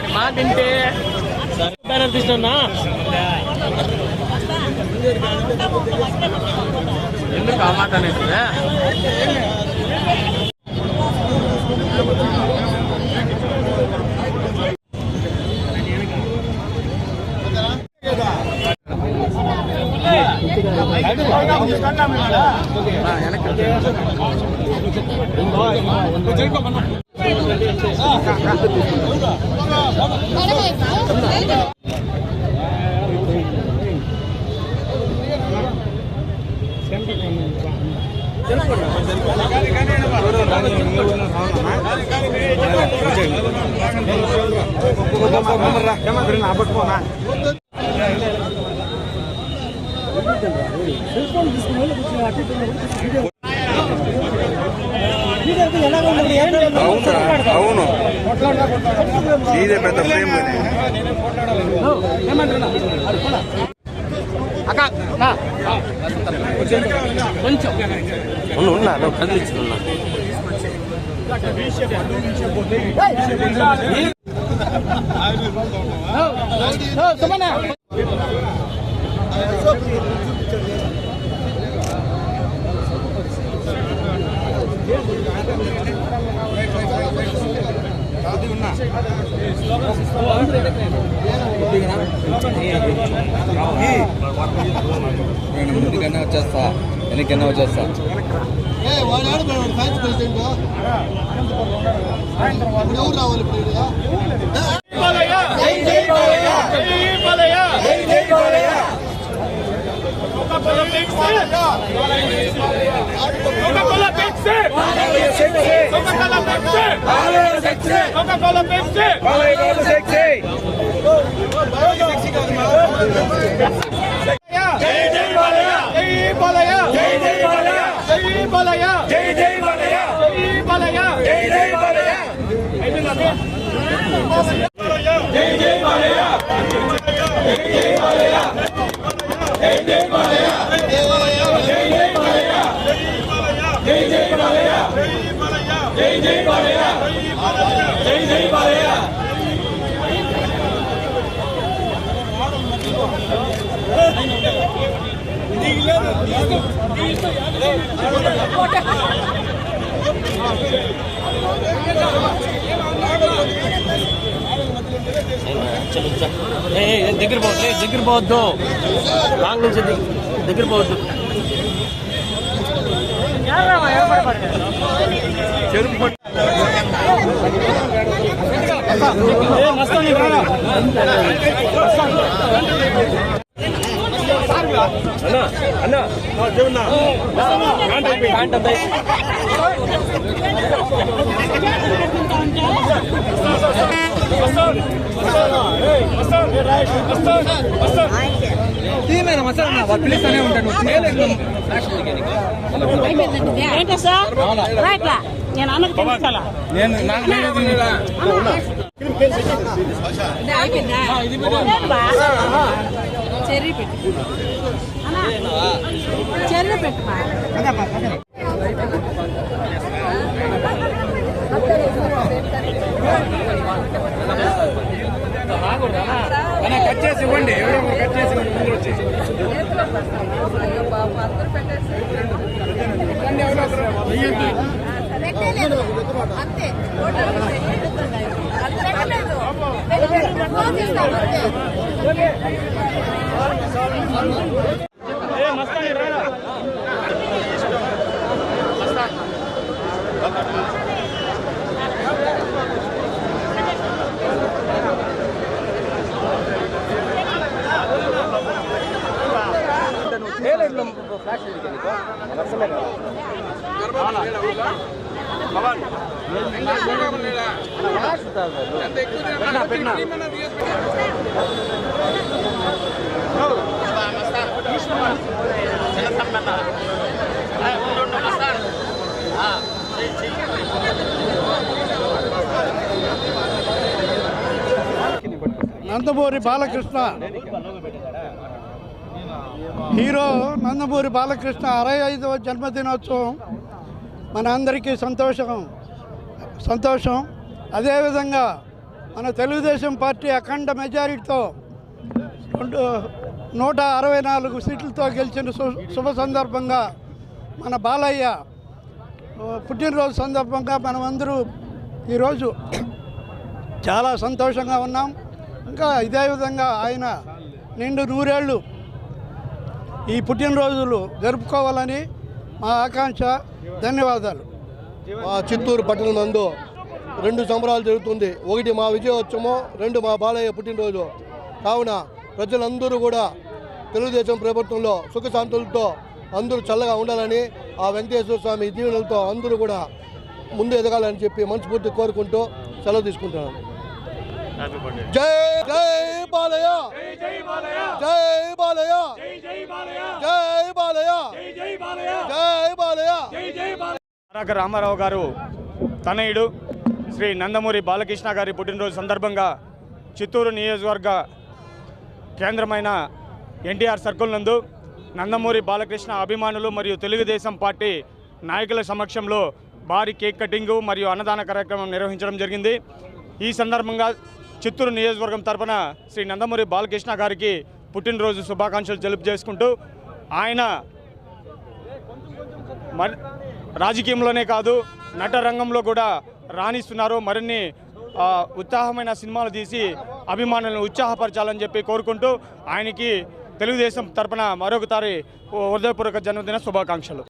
మా తింటే తీస్తున్నా ఎందుకు ఆ మాట అనేది అవును ఇదే పెద్ద ఫ్రేమ్ కొంచెం ఉన్నా కదిలించుకున్నా ముందుకన్నా వచ్చేస్తా వెనకన్నా వచ్చేస్తా ఎవరు రావాలి దగ్గర పోవద్దు లాంగ్ నుంచి దగ్గర పోవద్దు అన్నా పిలుస్తూనే ఉంటాను ఏంటో సార్ రైట్లా నేను అన్నకు తెలుసుకోవాలా చెర్రీ పెట్టు చెర్రీ పెట్టు కట్ చేసి ఇవ్వండి ఎవరో కట్ చేసి ముందు వచ్చి అంతే నందమూరి బాలకృష్ణ హీరో నందమూరి బాలకృష్ణ 65వ జన్మదినోత్సవం మన అందరికీ సంతోషం. అదేవిధంగా మన తెలుగుదేశం పార్టీ అఖండ మెజారిటీతో 164 సీట్లతో గెలిచిన శుభ సందర్భంగా మన బాలయ్య పుట్టినరోజు సందర్భంగా మనమందరూ ఈరోజు చాలా సంతోషంగా ఉన్నాం. ఇంకా ఇదే విధంగా ఆయన నిండు 100 ఏళ్ళు ఈ పుట్టినరోజులు జరుపుకోవాలని మా ఆకాంక్ష. ధన్యవాదాలు. మా చిత్తూరు పట్టణం నందు 2 సంబరాలు జరుగుతుంది. ఒకటి మా విజయోత్సవం, 2 మా బాలయ్య పుట్టినరోజు. కావున ప్రజలందరూ కూడా తెలుగుదేశం ప్రభుత్వంలో సుఖశాంతులతో అందరూ చల్లగా ఉండాలని, ఆ వెంకటేశ్వర స్వామి దీవెనలతో అందరూ కూడా ముందు ఎదగాలని చెప్పి మనస్ఫూర్తి కోరుకుంటూ సెలవు తీసుకుంటున్నాను. జై జై బాలయ్య, జై బాలయ్య, జై బాలయ్య, జై బాలయ్య. తారక రామారావు గారు తనయుడు శ్రీ నందమూరి బాలకృష్ణ గారి పుట్టినరోజు సందర్భంగా చిత్తూరు నియోజకవర్గ కేంద్రమైన ఎన్టీఆర్ సర్కిల్ నందు నందమూరి బాలకృష్ణ అభిమానులు మరియు తెలుగుదేశం పార్టీ నాయకుల సమక్షంలో భారీ కేక్ కటింగు మరియు అన్నదాన కార్యక్రమం నిర్వహించడం జరిగింది. ఈ సందర్భంగా చిత్తూరు నియోజకవర్గం తరపున శ్రీ నందమూరి బాలకృష్ణ గారికి పుట్టినరోజు శుభాకాంక్షలు తెలియజేసుకుంటూ, ఆయన రాజకీయంలోనే కాదు నట రంగంలో కూడా రాణిస్తున్నారు. మరిన్ని ఉత్సాహమైన సినిమాలు తీసి అభిమానులను ఉత్సాహపరచాలని చెప్పి కోరుకుంటూ ఆయనకి తెలుగుదేశం తరపున మరొకసారి హృదయపూర్వక జన్మదిన శుభాకాంక్షలు.